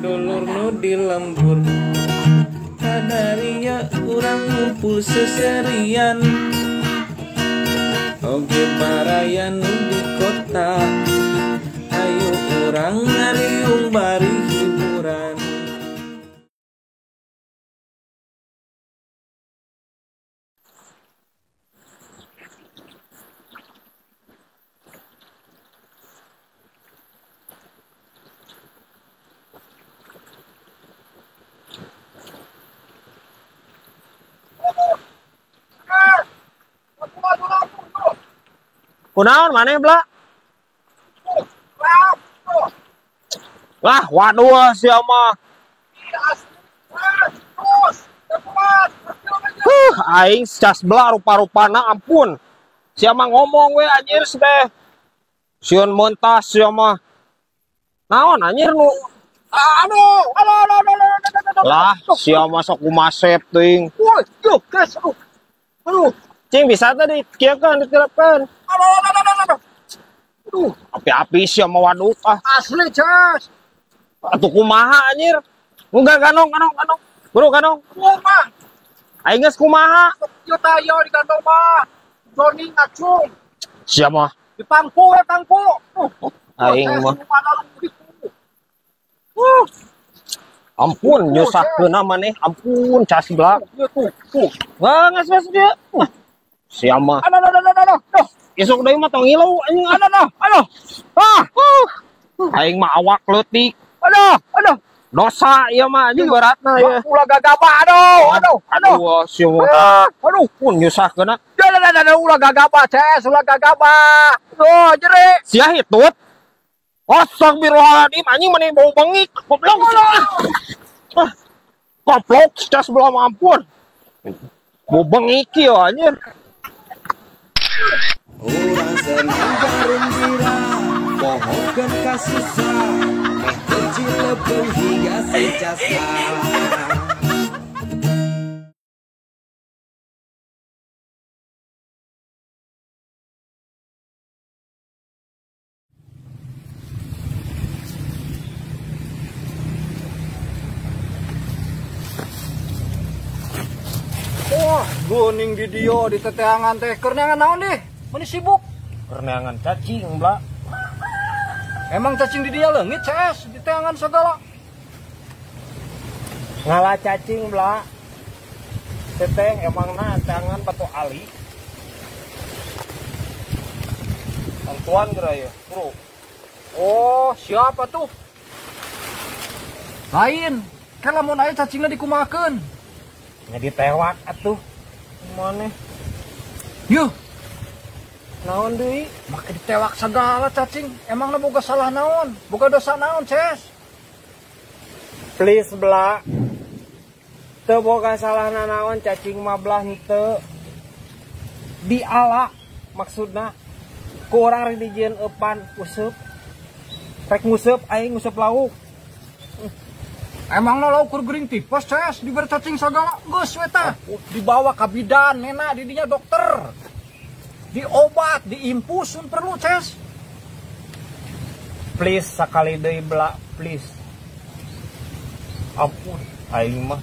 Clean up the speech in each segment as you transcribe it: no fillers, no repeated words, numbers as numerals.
dulur nu di lembur kadaria urang ngumpul seserian oge barayan nu di kota ayo urang ngariung bari hiburan. Kunaon maneh bla? Lah waduh sia mah. Aing cas bela rupa-rupana ampun. Sia mah ngomong we anjir teh. Sieun mentas sia mah. Naon anjir nu? Aduh. Lah sia mah sok kumasep teuing. Woi, yo guys, aduh. Cing bisa tadi kieukeun diterapkeun. Aduh, api-api sia mah waduk ah. Asli, Cas. Atuh kumaha anjir? Enggak ganong. Bro ganong. Kumaha? Aing geus kumaha? Yo tayo di kantong mah. Joni ngacung. Sia mah. Di pangku we pangku. Aing mah. Ampun nyusahkeun maneh. Ampun cas blak. Tuh. Wah, geus dia. Sia mah. Aduh. Esuk deui mah tong ngilu anjing. Aduh. Ah. Aing mah awak leutik. Aduh. Dosa ieu mah anjing beratna ya. Ulah gagabah. Aduh. Sia mah. Aduh, pun nyusahkeun. Ulah gagabah, Ces. Ulah gagabah. Tuh, jere. Sia hitut. Astagfirullahaladzim anjing meni bau bengik. Goblok. Goblok, cas belum ampun. Bau bengik ieu anjir. Urang senang gembira pohonkeun kasusah meh kecil leupeung hingga secasa. Wah, guning di dia di teteangan teh. Keur neangan naon deh? Meni sibuk. Kerneangan cacing, Mbak. Emang cacing di dia leungit, Ces. Di teangan segala. Ngalah cacing, Mbak. Teteh emangna teangan batu ali. Antuan geura ya, Bro. Oh, siapa tuh? Lain. Kan lamun aya cacingna dikumakeun. Nya ditewak atuh. Maneh. Yuh, Naon deui? make ditewak segala cacing. Emangna boga salah naon? Boga dosa naon, Ces? Please, Mbak. Teu boga salah naon cacing mah belah henteu. Diala maksudna. Ku urang rek dijieun eupan useup. Rek nguseup aing nguseup lauk. Emangna lauk keur geuring tipes, Ces? Diberi cacing segala. Geus we tah. Dibawa ka bidan, nena di dinya dokter. Diobat, diimpus sun perlu, Ces. Please sakali deui Mbak, please. Ampun, aing mah.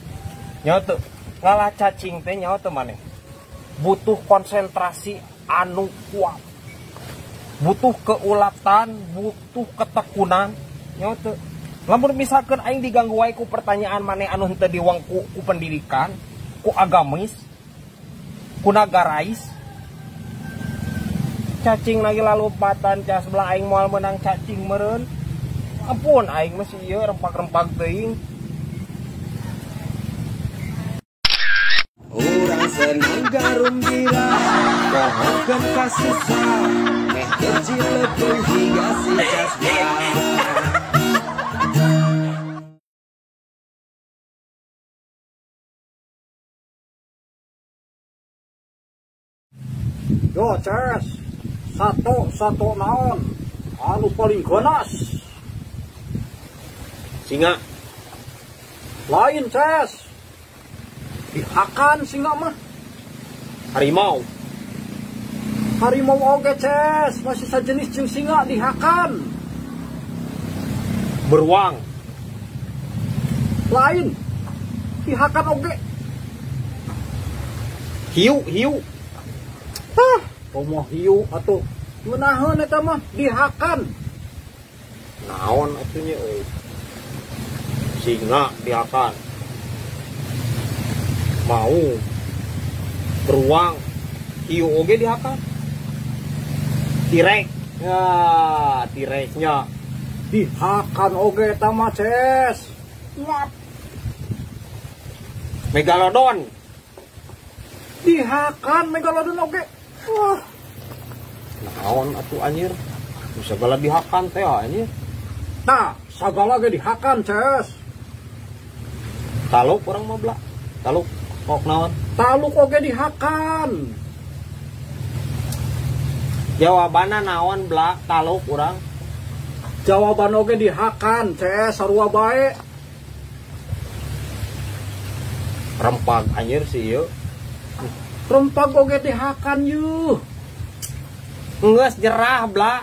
Nyaho teu ngalah cacing teh nyaho teu maneh. Butuh konsentrasi anu kuat. Butuh keulatan, butuh ketekunan. Nyaho teu. Lamun misalkan aing diganggu wae ku pertanyaan maneh anu henteu diwangku ku pendidikan, ku agamis, ku nagarais. Cacing lagi lalu patan cas belah aing moal menang cacing meureun. Ampun aing mah ieu rempak-rempak teuing. Urang senang gembira pohonkeun kasusah meh kecil leupeung hingga secasa. Yo, Ces. Satu naon? Anu paling ganas. Singa Lain, Ces. Dihakan singa mah. harimau. Harimau oge, Ces. Masih sajenis jeung singa dihakan. Beruang. lain dihakan oge. Hiu. Komo hiu atuh menahan eta mah dihakan. Naon atunya euy. Singa dihakan. Mau beruang hiu oge dihakan. Tirek. Ya, tireknya Dihakan oge eta mah Ces. Megalodon Dihakan megalodon oge. Wah, naon atuh anjir. Segala dihakan teh anjir. nah sagala ge dihakan Ces. Taluk orang mah bla. Taluk kok naon? Taluk oge dihakan. Jawabanna naon bla? Taluk urang. Jawaban oge dihakan Ces sarua bae. Rempag anjir sih ieu. Rempag oge dihakan yuh. Geus nyerah bla.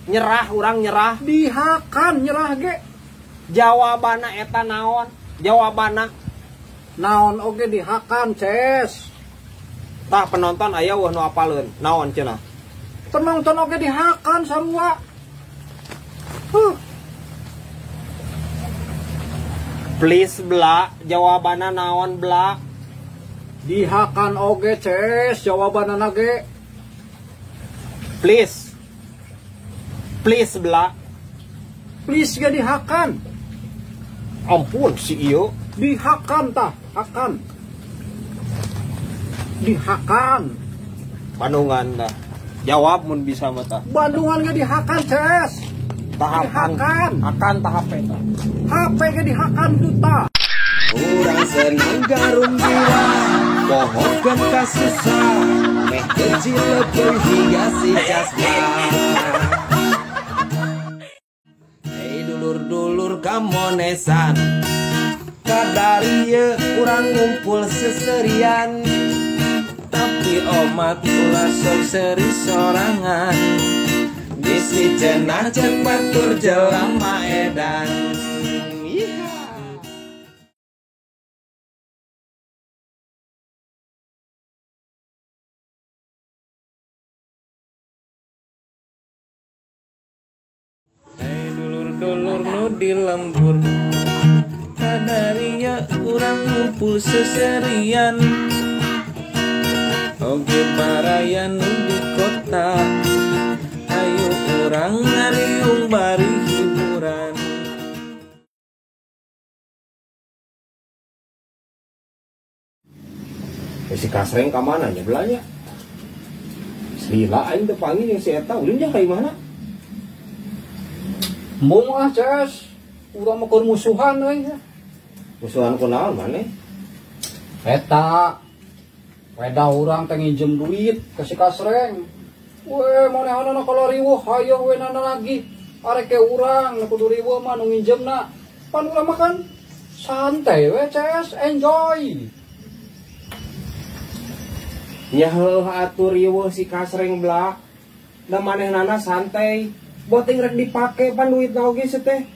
Nyerah urang nyerah. Dihakan nyerah ge. Jawabanna eta naon? Jawabanna Naon oge dihakan Ces. tah penonton aya weuh nu apaleun. Naon cenah? Penonton oge dihakan sarua. Please bla, jawabanna naon bla? Dihakan oge Ces jawabanana ge. Please. Please bla. Please ge dihakan. Ampun si ieu. Dihakan tah, hakan. Dihakan. Bandungan dah. Jawab mun bisa mah tah. Bandungan ge dihakan Ces. Tahapan. Dihakan. Akan tahap eta. HP ge dihakan duta. Urang senang garumbira pohonkeun kasusah meh kecilepeung higa si casna. Hei dulur-dulur kamonesan kadarieu urang ngumpul seserian tapi omat ulah sok seri sorangan bisi cenah cek batur jelema edan. Hei dulur-dulur nu di lembur kadarieu urang ngumpul seserian oge baraya nu di kota ayo urang ngariung bari hiburan. Si Kasreng ka mana nya belanya? Lila aing teu panggil yang si eta ulin nya ka imana? Mung ah Ces. Urang mah keur musuhan euy. Musuhan kunaon maneh? Eta weda urang teh nginjem duit ke si Kasreng. Weh manehana kalau riweuh hayo we nana lagi. Arek ke urang nu kudu riweuh mah nu nginjemna. Pan urang mah kan santai we Ces, enjoy. Nya heuh atuh riweuh si Kasreng bla. Da manehnana santai. Boting rek dipake pan duitna oge se teh.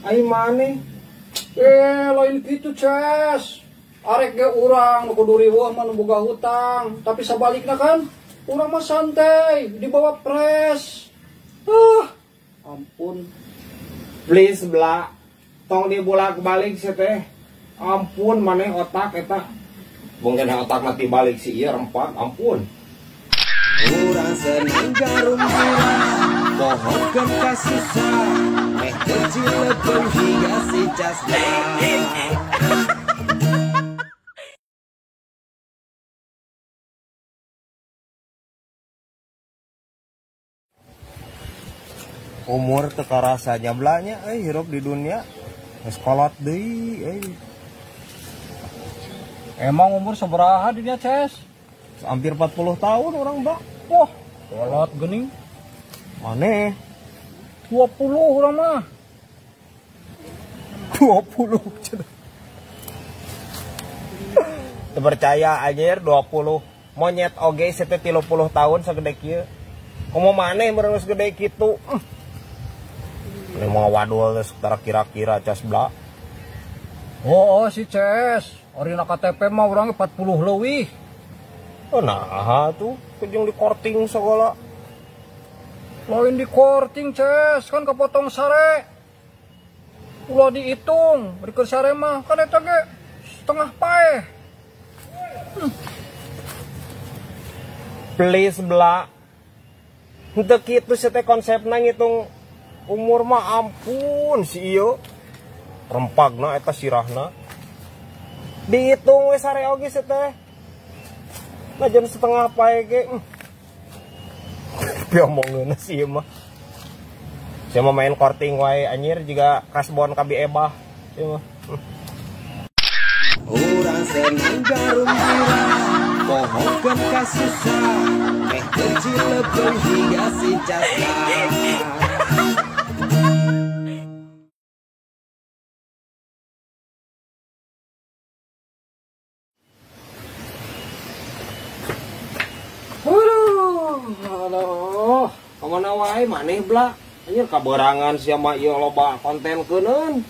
Ai maneh. Lain gitu Ces. Arek ge urang nu kudu riweuh mah nu boga hutang, tapi sabalikna kan urang mah santai, dibawa pres. Ampun. Please bla. Tong dibolak-balik se teh. Ampun maneh otak eta. Mungkin otak mati balik si ieu rempak, ampun. Urang senang garumbira pohonkeun kasusah meh kecilepeung higa si casna. Umur teu karasa nyablanya hirup di dunia. Geus kolot deui Emang umur seberaha dinya Ces? hampir 40 tahun orang Mbak. Wah, kolot geuning. Maneh 20 urang mah. 20 Teu percaya anjir 20. Monyet oge sete 30 tahun sagede kieu. Komo maneh bereus gede kitu. Ini mau wadul geus kira-kira cas bla. Oh, si CS. Orina KTP mah orangnya 40 leuwih. Oh nah tuh kejeng di korting segala. Lain di korting, CS. Kan kepotong sare. Ulah dihitung. Berikut sare mah. Kan eta ge setengah paeh. Please bela. Henteu kitu teh konsepna ngitung umur mah ampun si ieu. Rempagna eta sirahna. Dihitung we sare oge teh. Najan setengah pae ge. Piomongna si ieu mah. Saya mau main korting wae anjir juga kasbon kabi ebah. Ieu mah. Orang senang garumbira pohonkan kasusah meh kecil lebih hingga si jasa. Aduh, kemana wae maneh bla? Anjir kaberangan siapa ieu loba konten keuneun.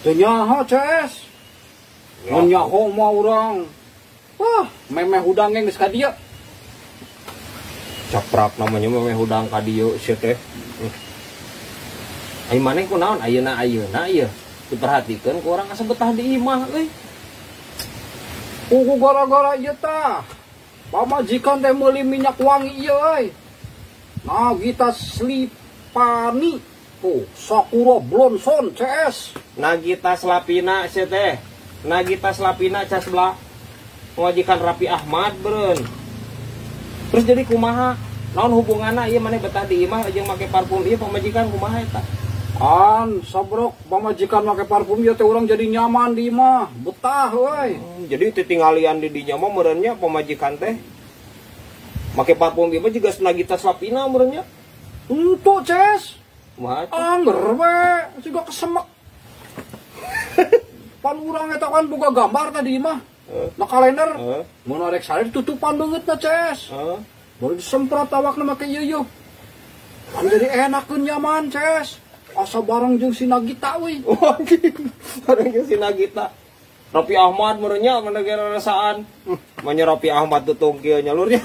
Teu nyaho, CS. Mun nyaho mah urang. Wah, memeh hudang geus ka dieu. Caprak namanya memeh hudang ka dieu sia teh. Ai maneh kunaon ayeuna ieu? Diperhatikeun ku urang asa betah di imah euy. Kuku gara-gara ieu tah. Pamajikan teh meuli minyak wangi ieu euy. Nah, kita Slipani. Tuh, Sakura Blonson CS. Nagita Slapina sia teh. Nagita Slapina cas bla. Majikan Rapi Ahmad beureun. Terus jadi kumaha? Naon hubunganna ieu maneh betah di imah jeung make parfum ieu pamajikan kumaha eta? An sabrok pamajikan make parfum ieu teh urang jadi nyaman di imah, betah euy. Jadi titinggalian di dinya mah meureun nya pamajikan teh. Make parfum ieu mah juga Nagita Slapina meureun nya. Entu, CS. Kumaha? Anger we, siga kesemek. Pan urang eta kan boga gambar tadi mah. Na kalender. Mun arek sare tutupan beungeut na CS. Baru disemprot awakna make ieu. Kan jadi enakeun nyaman CS. Asa bareng jeung si Nagita we. Bareng jeung si Nagita. Rapi Ahmad meureun nya mana gara rasaan. Manya Rapi Ahmad tutung kieu nyalur nya.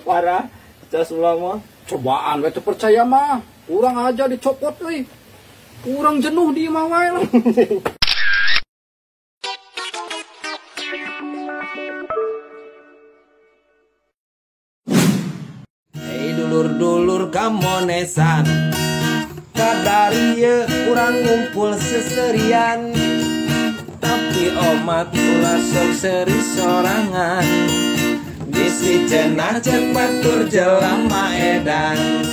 Parah. Cas ulah mah. Cobaan we teu percaya mah. Urang aja dicopot euy. Urang jenuh di imah wae lah. Hei dulur-dulur kamonesan, kadari ye urang ngumpul seserian, tapi omat ulah sok seri sorangan. Bisi cenah cek batur jelema edan.